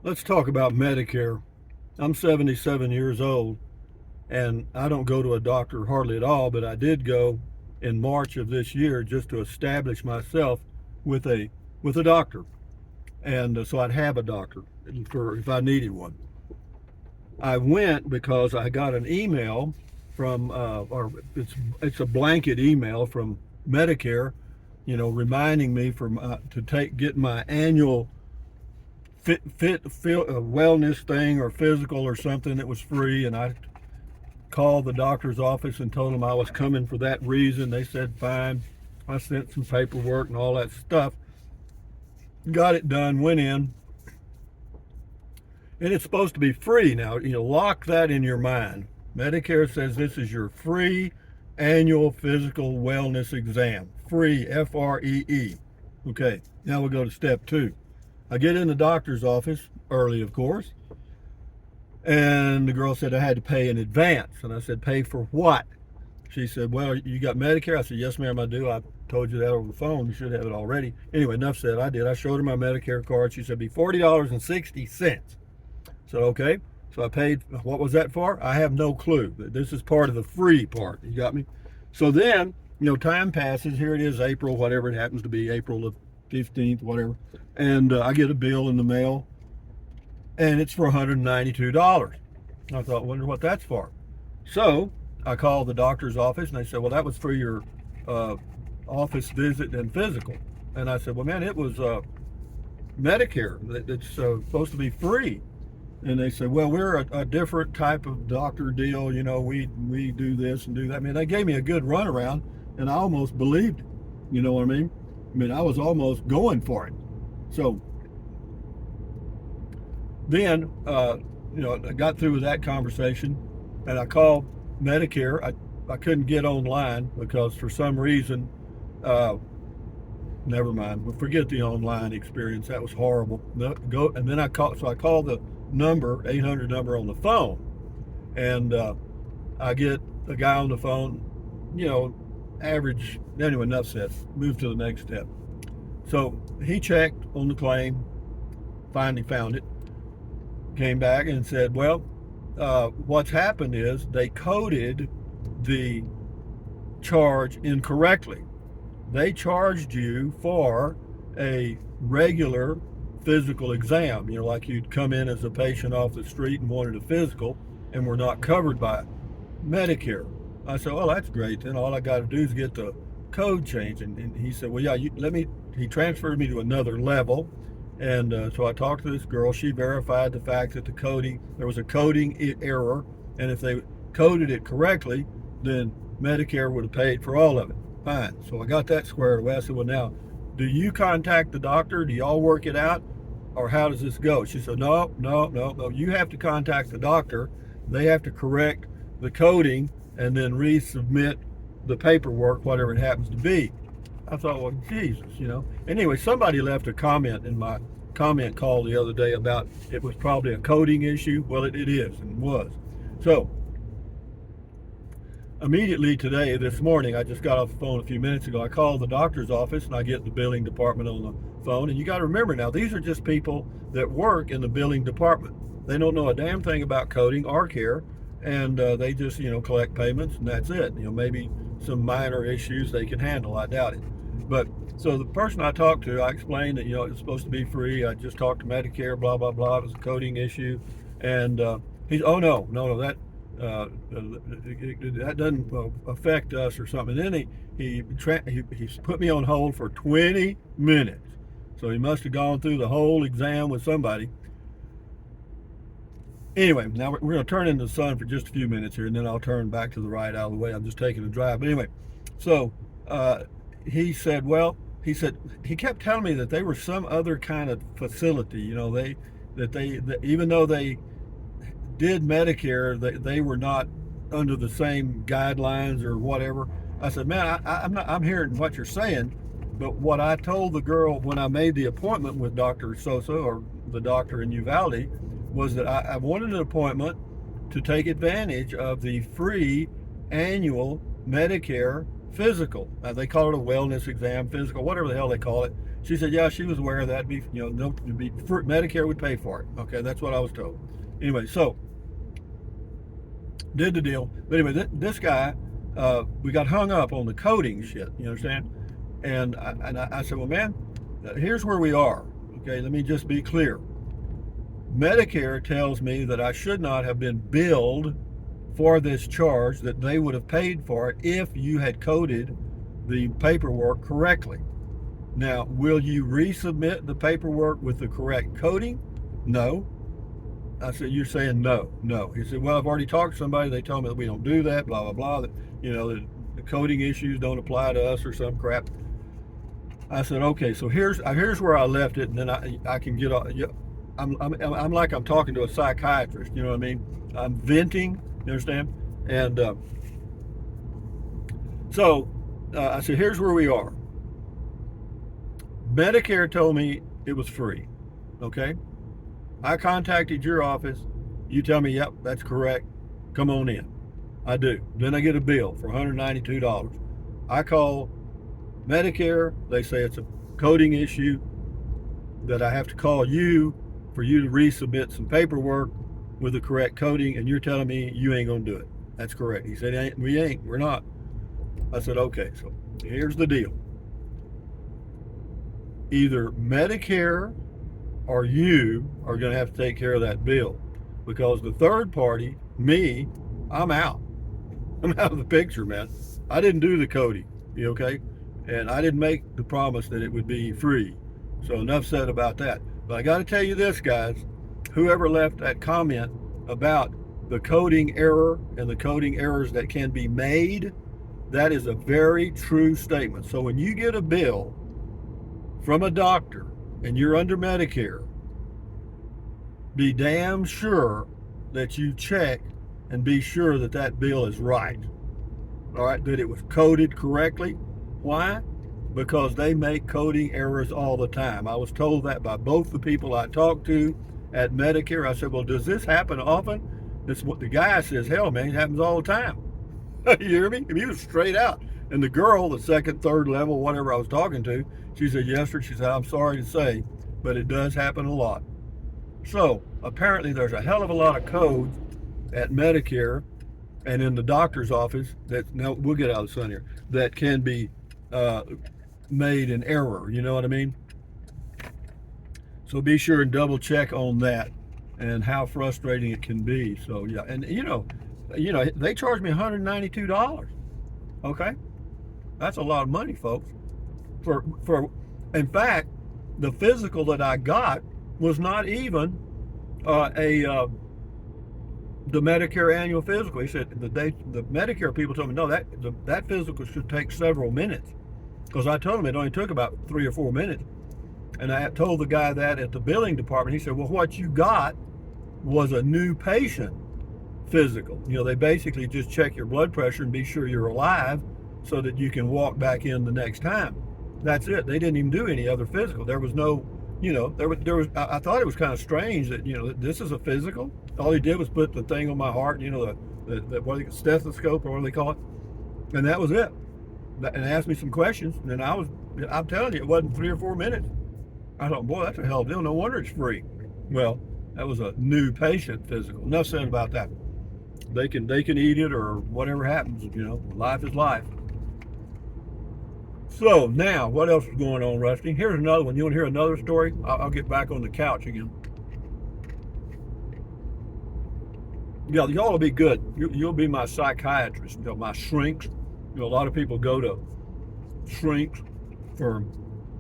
Let's talk about Medicare. I'm 77 years old and I don't go to a doctor hardly at all, but I did go in March of this year just to establish myself with a doctor. And so I'd have a doctor for if I needed one. I went because I got an email from or it's a blanket email from Medicare, reminding me from to get my annual wellness thing or physical or something that was free. And I called the doctor's office and told them I was coming for that reason. They said fine. I sent some paperwork and all that stuff, got it done, went in, and it's supposed to be free. Now, lock that in your mind. Medicare says this is your free annual physical wellness exam. Free, Free. Okay, now we'll go to step two. I get in the doctor's office early, of course, and the girl said I had to pay in advance. And I said, pay for what? She said, well, you got Medicare? I said, yes, ma'am, I do. I told you that over the phone. You should have it already. Anyway, enough said. I did. I showed her my Medicare card. She said, it'd be $40.60. So, okay. So I paid. What was that for? I have no clue. This is part of the free part. You got me? So then, time passes. Here it is, April, whatever it happens to be, April the 15th, whatever. And I get a bill in the mail, and it's for $192. I thought, wonder what that's for. So I called the doctor's office, and they said, well, that was for your office visit and physical. And I said, well, man, it was Medicare. It's supposed to be free. And they said, well, we're a different type of doctor deal. We do this and do that. I mean, they gave me a good runaround, and I almost believed it. You know what I mean? I was almost going for it. So then, I got through with that conversation, and I called Medicare. I couldn't get online because for some reason, never mind. We'll forget the online experience. That was horrible. And then I called the number, 800 number on the phone, and I get a guy on the phone, average. Anyway, enough said. Move to the next step. So he checked on the claim, finally found it, came back and said, well, what's happened is they coded the charge incorrectly. They charged you for a regular physical exam, like you'd come in as a patient off the street and wanted a physical and were not covered by Medicare. I said, well, that's great. Then all I got to do is get the code changed. And he said, well, yeah, he transferred me to another level. And so I talked to this girl. She verified the fact that there was a coding error. And if they coded it correctly, then Medicare would have paid for all of it. Fine. So I got that squared away. I said, well, now, do you contact the doctor? Do y'all work it out? Or how does this go? She said, no. You have to contact the doctor. They have to correct the coding and then resubmit the paperwork, whatever it happens to be. I thought, well, Jesus, Anyway, somebody left a comment in my comment call the other day about it was probably a coding issue. Well, it is and was. So immediately this morning, I just got off the phone a few minutes ago. I called the doctor's office and I get the billing department on the phone. And you got to remember now, these are just people that work in the billing department. They don't know a damn thing about coding or care. And they just, collect payments and that's it. Maybe some minor issues they can handle. I doubt it. But so the person I talked to, I explained that, it's supposed to be free. I just talked to Medicare, blah, blah, blah. It was a coding issue. And he's, oh, no, that doesn't affect us or something. And then he put me on hold for 20 minutes. So he must have gone through the whole exam with somebody. Anyway, now we're going to turn into the sun for just a few minutes here, and then I'll turn back to the right out of the way. I'm just taking a drive. But anyway, so he said, he kept telling me that they were some other kind of facility. Even though they did Medicare, they were not under the same guidelines or whatever. I said, man, I'm hearing what you're saying, but what I told the girl when I made the appointment with Dr. Sosa, or the doctor in Uvalde, was that I wanted an appointment to take advantage of the free annual Medicare physical. They call it a wellness exam, physical, whatever the hell they call it. She said, yeah, she was aware of that. Medicare would pay for it. Okay, that's what I was told. Anyway, so did the deal. But anyway, this guy, we got hung up on the coding shit. You understand? And I said, well, man, here's where we are. Okay, let me just be clear. Medicare tells me that I should not have been billed for this charge, that they would have paid for it if you had coded the paperwork correctly. Now, will you resubmit the paperwork with the correct coding? No. I said, you're saying no. No. He said, well, I've already talked to somebody. They told me that we don't do that, blah, blah, blah. That, the coding issues don't apply to us or some crap. I said, okay, so here's where I left it, and then I can get off. I'm like I'm talking to a psychiatrist, you know what I mean? I'm venting, you understand? And so I said, here's where we are. Medicare told me it was free, okay? I contacted your office. You tell me, yep, that's correct. Come on in. I do. Then I get a bill for $192. I call Medicare. They say it's a coding issue, that I have to call you for you to resubmit some paperwork with the correct coding, and you're telling me you ain't gonna do it. That's correct. He said, we're not. I said, okay, so here's the deal. Either Medicare or you are gonna have to take care of that bill, because the third party, me, I'm out. I'm out of the picture, man. I didn't do the coding, okay? And I didn't make the promise that it would be free. So enough said about that. But I got to tell you this, guys. Whoever left that comment about the coding error and the coding errors that can be made, that is a very true statement. So when you get a bill from a doctor and you're under Medicare, be damn sure that you check and be sure that that bill is right. All right, that it was coded correctly. Why? Because they make coding errors all the time. I was told that by both the people I talked to at Medicare. I said, well, does this happen often? That's what the guy says. Hell, man, it happens all the time. You hear me? He was straight out. And the girl, the second, third level, whatever I was talking to, she said, yes, sir. She said, I'm sorry to say, but it does happen a lot. So apparently there's a hell of a lot of code at Medicare and in the doctor's office that, now we'll get out of the sun here, that can be made in error. You know what I mean? So be sure and double check on that and how frustrating it can be. So yeah, and they charged me $192. Okay, that's a lot of money, folks. For in fact, the physical that I got was not even the Medicare annual physical. He said the Medicare people told me, no, that physical should take several minutes, because I told him it only took about 3 or 4 minutes. And I told the guy that at the billing department. He said, well, what you got was a new patient physical. They basically just check your blood pressure and be sure you're alive so that you can walk back in the next time. That's it. They didn't even do any other physical. There was no, there was. I thought it was kind of strange that this is a physical. All he did was put the thing on my heart, the stethoscope, or what do they call it, and that was it. And asked me some questions, and I'm telling you, it wasn't 3 or 4 minutes. I thought, boy, that's a hell of a deal. No wonder it's free. Well, that was a new patient physical. Enough said about that. They can eat it or whatever happens. Life is life. So now, what else is going on, Rusty? Here's another one. You want to hear another story? I'll get back on the couch again. Yeah, y'all will be good. You'll be my psychiatrist. My shrinks. A lot of people go to shrinks for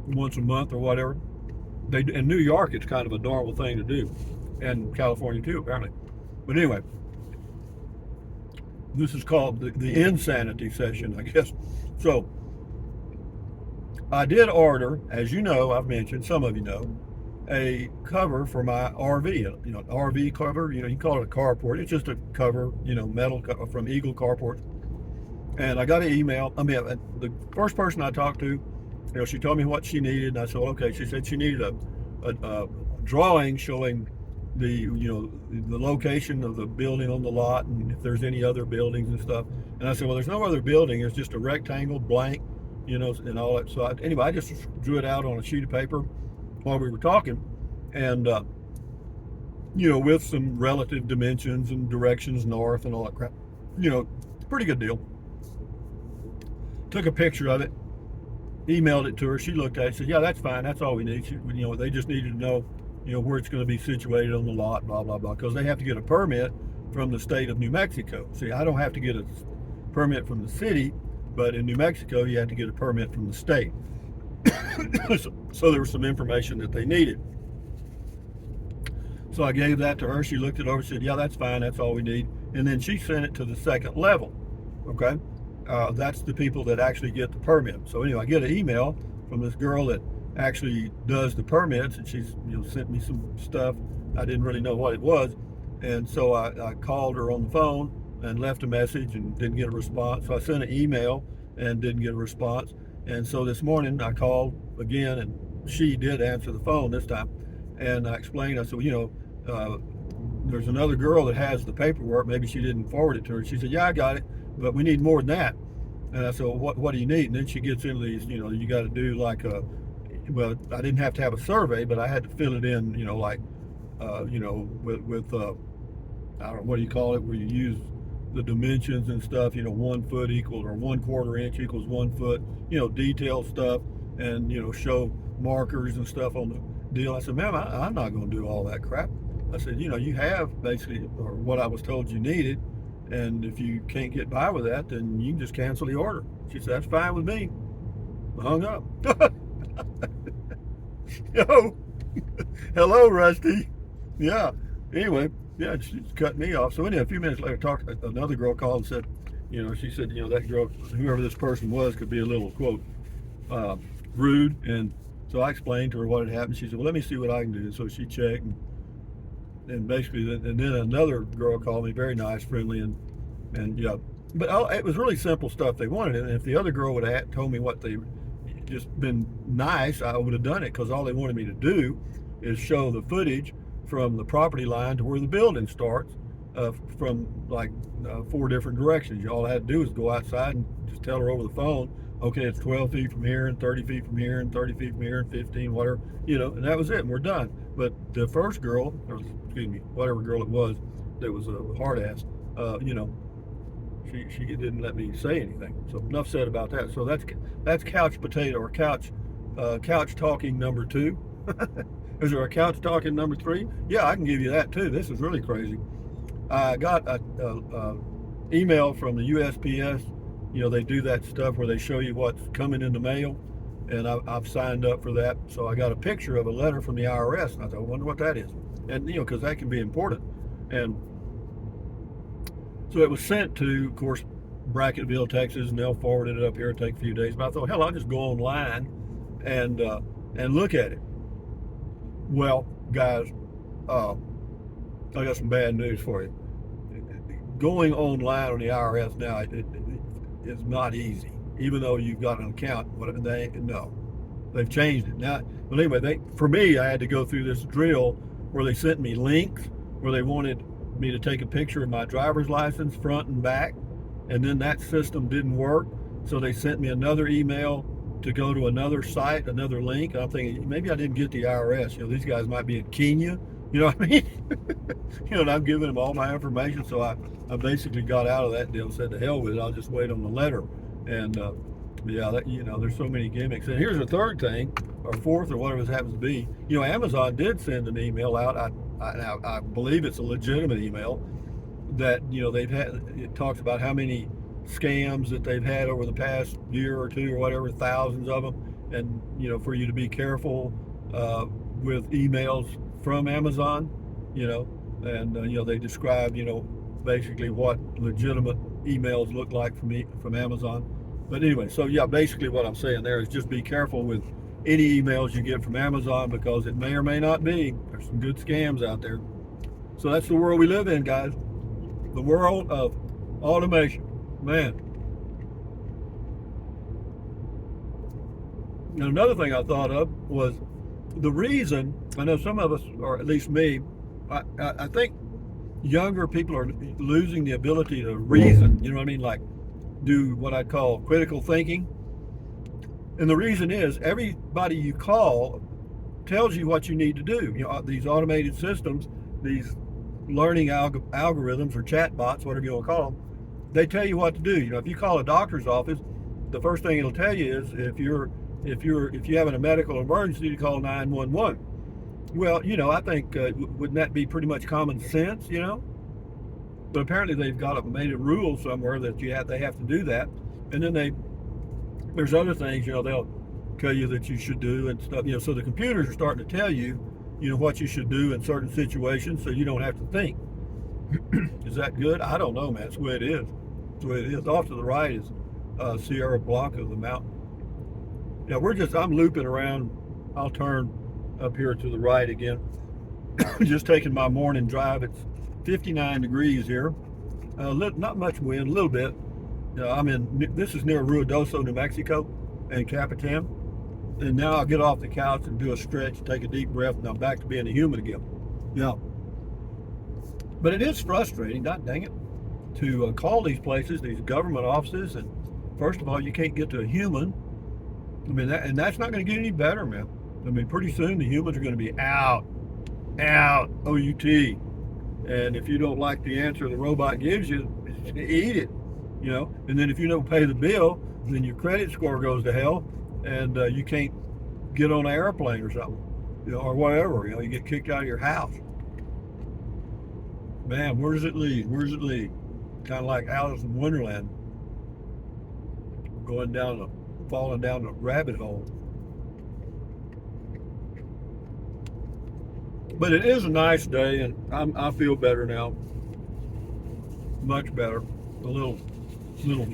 once a month or whatever. In New York, it's kind of a normal thing to do, and California too, apparently. But anyway, this is called the insanity session, I guess. So I did order, as you know, I've mentioned, some of you know, a cover for my RV. An RV cover. You can call it a carport. It's just a cover, metal from Eagle Carport. And I got an email. The first person I talked to, she told me what she needed, and I said, okay. She said she needed a drawing showing the location of the building on the lot, and if there's any other buildings and stuff. And I said, well, there's no other building. It's just a rectangle blank and all that. So anyway, I just drew it out on a sheet of paper while we were talking, and with some relative dimensions and directions north and all that crap. Pretty good deal. Took a picture of it, emailed it to her. She looked at it, said, "Yeah, that's fine. That's all we need." They just needed to know, where it's going to be situated on the lot, blah blah blah, because they have to get a permit from the state of New Mexico. See, I don't have to get a permit from the city, but in New Mexico, you have to get a permit from the state. So there was some information that they needed. So I gave that to her. She looked it over, said, "Yeah, that's fine. That's all we need." And then she sent it to the second level. Okay. That's the people that actually get the permit. So anyway, I get an email from this girl that actually does the permits, and she's sent me some stuff. I didn't really know what it was, and so I called her on the phone and left a message and didn't get a response. So I sent an email and didn't get a response. And so this morning I called again, and she did answer the phone this time. And I explained, I said, there's another girl that has the paperwork. Maybe she didn't forward it to her. She said, "Yeah, I got it, but we need more than that." And I said, "Well, what do you need?" And then she gets into these, you got to do like well, I didn't have to have a survey, but I had to fill it in, with I don't know, what do you call it, where you use the dimensions and stuff, 1 foot equals, or 1/4 inch equals 1 foot, detail stuff, and, show markers and stuff on the deal. I said, "Ma'am, I'm not going to do all that crap." I said, "You have basically, or what I was told you needed, and if you can't get by with that, then you can just cancel the order." She said, "That's fine with me." I hung up. Yo, hello, Rusty. Yeah. Anyway, yeah, she's cut me off. So anyway, a few minutes later, another girl called and said, she said, that girl, whoever this person was, could be a little, quote, rude. And so I explained to her what had happened. She said, "Well, let me see what I can do." And so she checked, and basically, and then another girl called me, very nice, friendly, and yeah. But it was really simple stuff they wanted. And if the other girl would have told me what they just been nice, I would have done it, because all they wanted me to do is show the footage from the property line to where the building starts, from like 4 different directions. All I had to do was go outside and just tell her over the phone, "Okay, it's 12 feet from here, and 30 feet from here, and 30 feet from here, and 15, whatever," and that was it, and we're done. But the first girl, or excuse me, whatever girl it was that was a hard ass, she didn't let me say anything. So enough said about that. So that's couch potato, or couch talking number 2. Is there a couch talking number 3? Yeah, I can give you that too. This is really crazy. I got a email from the USPS. They do that stuff where they show you what's coming in the mail, and I've signed up for that. So I got a picture of a letter from the IRS, and I thought, I wonder what that is. And because that can be important. And so it was sent to, of course, Bracketville, Texas, and they'll forward it up here. It'll take a few days. But I thought, hell, I'll just go online and look at it. Well, guys, I got some bad news for you. Going online on the IRS now, it's not easy. Even though you've got an account, they've changed it now. But anyway, for me, I had to go through this drill where they sent me links where they wanted me to take a picture of my driver's license front and back, and then that system didn't work, so they sent me another email to go to another site, another link. I'm thinking, maybe I didn't get the IRS. These guys might be in Kenya. You know what I mean? And I'm giving them all my information. So I basically got out of that deal and said, to hell with it. I'll just wait on the letter. And there's so many gimmicks. And here's a third thing, or fourth, or whatever it happens to be. Amazon did send an email out. I believe it's a legitimate email that, they've had. It talks about how many scams that they've had over the past year or two or whatever, thousands of them, and for you to be careful with emails from Amazon, and they describe basically what legitimate emails look like from Amazon. But anyway, so yeah, basically what I'm saying there is just be careful with any emails you get from Amazon, because it may or may not be. There's some good scams out there. So that's the world we live in, guys. The world of automation. Man. And another thing I thought of was the reason, I know some of us, or at least me, I think younger people are losing the ability to reason, like do what I call critical thinking. And the reason is everybody you call tells you what you need to do. These automated systems, these learning algorithms or chatbots, whatever you want to call them, they tell you what to do. If you call a doctor's office, the first thing it'll tell you is if you have a medical emergency, to call 911. Well, I think wouldn't that be pretty much common sense? But apparently they've made a rule somewhere that they have to do that, and then there's other things they'll tell you that you should do and stuff. So the computers are starting to tell you what you should do in certain situations, so you don't have to think. Is that good? I don't know, man. It's the way it is. It's the way it is. Off to the right is Sierra Blanca, the mountain. Yeah, I'm looping around. I'll turn up here to the right again. Just taking my morning drive. It's 59 degrees here. Not much wind, a little bit. This is near Ruidoso, New Mexico, and Capitan. And now I'll get off the couch and do a stretch, take a deep breath, and I'm back to being a human again. Yeah. But it is frustrating, God dang it, to call these places, these government offices, and first of all, you can't get to a human. And that's not going to get any better, man. Pretty soon the humans are going to be out, O-U-T. And if you don't like the answer the robot gives you, eat it, And then if you don't pay the bill, then your credit score goes to hell, and you can't get on an airplane or something, or whatever. You get kicked out of your house. Man, where does it lead? Kind of like Alice in Wonderland, falling down a rabbit hole. But it is a nice day, and I feel better now. Much better. A little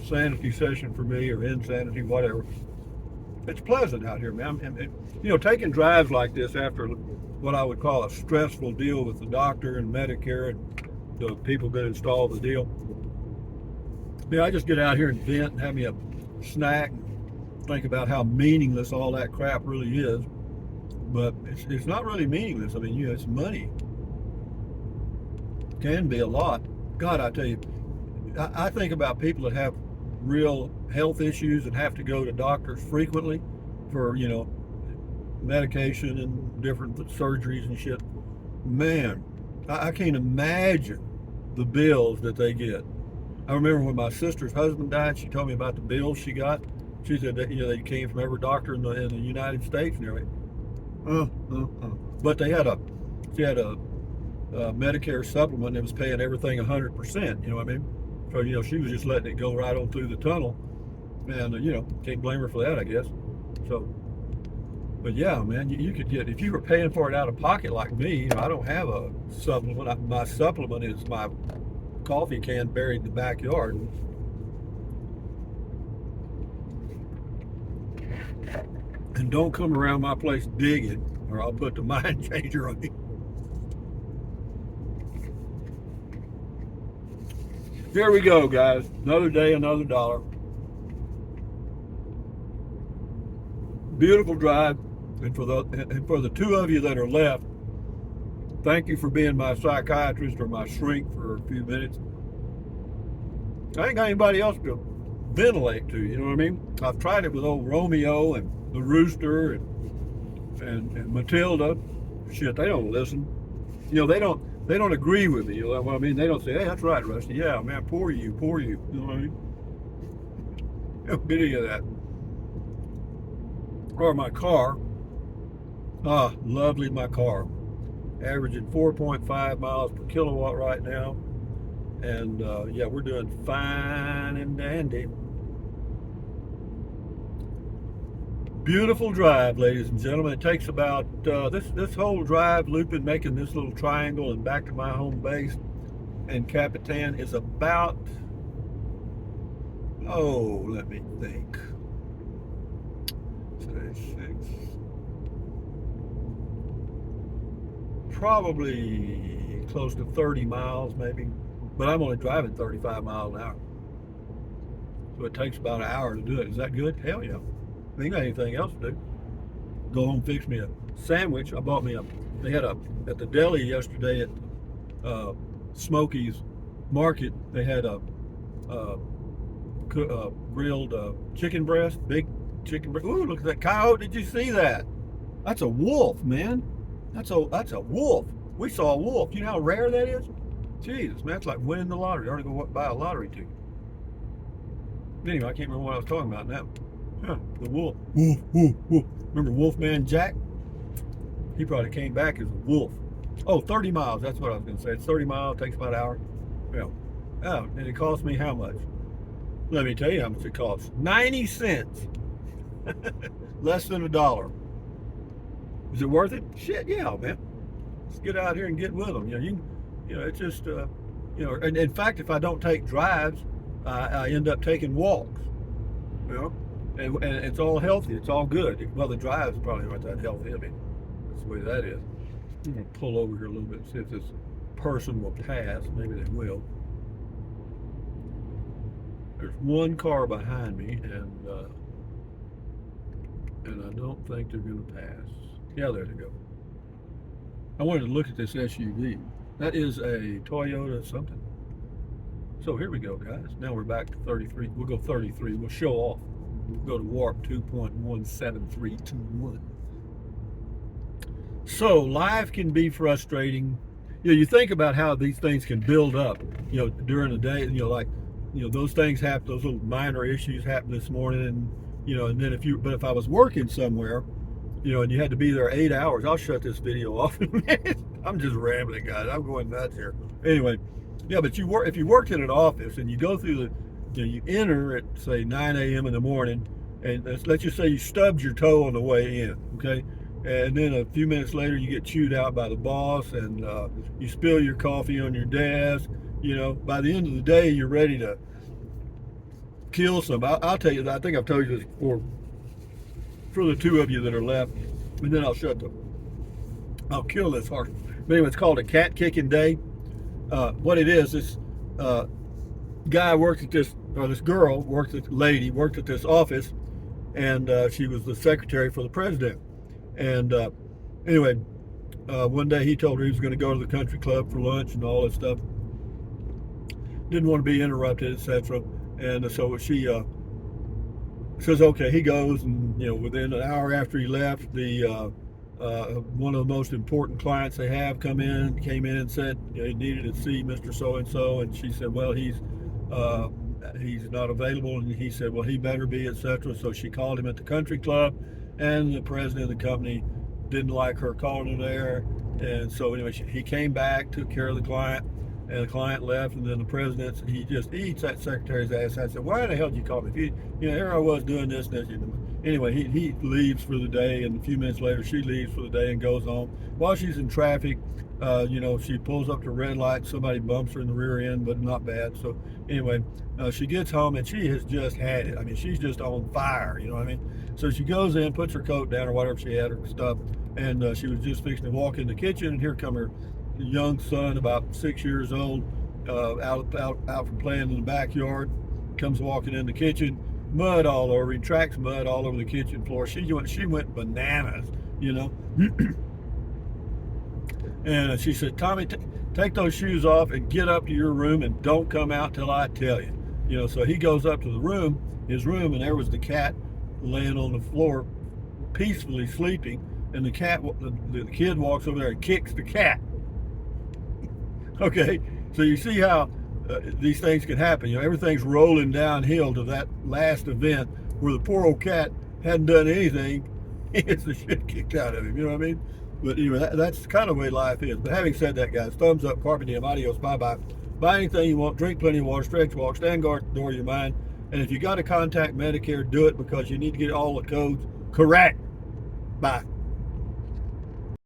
sanity session for me, or insanity, whatever. It's pleasant out here, man. And taking drives like this after what I would call a stressful deal with the doctor and Medicare and the people that install the deal. I just get out here and vent and have me a snack and think about how meaningless all that crap really is. But it's not really meaningless. It's money. It can be a lot. God, I tell you, I think about people that have real health issues and have to go to doctors frequently for, medication and different surgeries and shit. Man, I can't imagine the bills that they get. I remember when my sister's husband died, she told me about the bills she got. She said that, they came from every doctor in the United States and everything. But she had a Medicare supplement that was paying everything 100%, you know what I mean? So, she was just letting it go right on through the tunnel. And, can't blame her for that, I guess. So, but yeah, man, you could get, if you were paying for it out of pocket like me, I don't have a supplement. My supplement is my coffee can buried in the backyard. And don't come around my place digging, or I'll put the mind changer on you. Here we go, guys. Another day, another dollar. Beautiful drive. And for the two of you that are left, thank you for being my psychiatrist or my shrink for a few minutes. I ain't got anybody else to ventilate to, you know what I mean? I've tried it with old Romeo and the rooster and Matilda. Shit, they don't listen. They don't agree with me. You know what I mean? They don't say, "Hey, that's right, Rusty. Yeah, man, poor you. You know what I mean? Don't get any of that. Or my car. Lovely, my car. Averaging 4.5 miles per kilowatt right now. And yeah, we're doing fine and dandy. Beautiful drive, ladies and gentlemen. It takes about this whole drive looping, making this little triangle and back to my home base and Capitan is about, let me think. Today's 6. Probably close to 30 miles maybe, but I'm only driving 35 miles an hour. So it takes about an hour to do it. Is that good? Hell yeah. I ain't got anything else to do. Go home, fix me a sandwich. I bought me they had at the deli yesterday at Smokey's Market, they had a grilled chicken breast, big chicken breast. Ooh, look at that coyote. Did you see that? That's a wolf, man. That's a wolf. We saw a wolf. You know how rare that is? Jesus, man, it's like winning the lottery. I ought to go buy a lottery ticket. Anyway, I can't remember what I was talking about now. Huh, the wolf. Wolf, wolf, wolf. Remember Wolfman Jack? He probably came back as a wolf. Oh, 30 miles. That's what I was going to say. It's 30 miles. Takes about an hour. Yeah. Oh, and it cost me how much? Let me tell you how much it costs. 90 cents. Less than $1. Is it worth it? Shit, yeah, man. Let's get out here and get with them. It's just, and in fact, if I don't take drives, I end up taking walks. And it's all healthy. It's all good. Well, the drives probably aren't that healthy. I mean, that's the way that is. I'm going to pull over here a little bit and see if this person will pass. Maybe they will. There's one car behind me, and I don't think they're going to pass. Yeah, there they go. I wanted to look at this SUV. That is a Toyota something. So here we go, guys. Now we're back to 33. We'll go 33. We'll show off. We'll go to warp 2.17321. So life can be frustrating. You think about how these things can build up, during the day, those things happen, those little minor issues happen this morning, and then if I was working somewhere, and you had to be there 8 hours, I'll shut this video off in a minute. I'm just rambling, guys. I'm going nuts here. Anyway, yeah, but if you worked in an office and you go through you enter at say 9 a.m. in the morning, and let's just say you stubbed your toe on the way in, okay? And then a few minutes later you get chewed out by the boss, and you spill your coffee on your desk. By the end of the day, you're ready to kill some. I'll tell you, I think I've told you this before, for the two of you that are left, and then I'll kill this horse. But anyway, it's called a cat kicking day. What it is, this guy worked at this, or this girl worked at this office, and she was the secretary for the president. And anyway, one day he told her he was going to go to the country club for lunch and all that stuff. Didn't want to be interrupted, etc. And so she says, okay, he goes, and within an hour after he left, the one of the most important clients they have came in and said he needed to see Mr. So-and-so, and she said, well, he's not available, and he said, well, he better be, etc. So she called him at the country club, and the president of the company didn't like her calling her there, and so anyway, he came back, took care of the client, and the client left, and then the president, he just eats that secretary's ass. I said, why the hell did you call me? Here I was doing this and this. Anyway, he leaves for the day, and a few minutes later, she leaves for the day and goes home. While she's in traffic, she pulls up to red light. Somebody bumps her in the rear end, but not bad. So anyway, she gets home, and she has just had it. I mean, she's just on fire, you know what I mean? So she goes in, puts her coat down or whatever she had, her stuff, and she was just fixing to walk in the kitchen, and here come her young son, about 6 years old, out from playing in the backyard, comes walking in the kitchen, mud all over him, tracks mud all over the kitchen floor. She went bananas, And she said, Tommy, take those shoes off and get up to your room and don't come out till I tell you. So he goes up to his room, and there was the cat laying on the floor, peacefully sleeping, and the kid walks over there and kicks the cat. Okay, so you see how these things can happen. Everything's rolling downhill to that last event where the poor old cat hadn't done anything. He gets the shit kicked out of him, you know what I mean? But anyway, that's kind of the way life is. But having said that, guys, thumbs up, carpe diem, adios, bye-bye. Buy anything you want, drink plenty of water, stretch, walk, stand guard at the door of your mind. And if you got to contact Medicare, do it, because you need to get all the codes correct. Bye.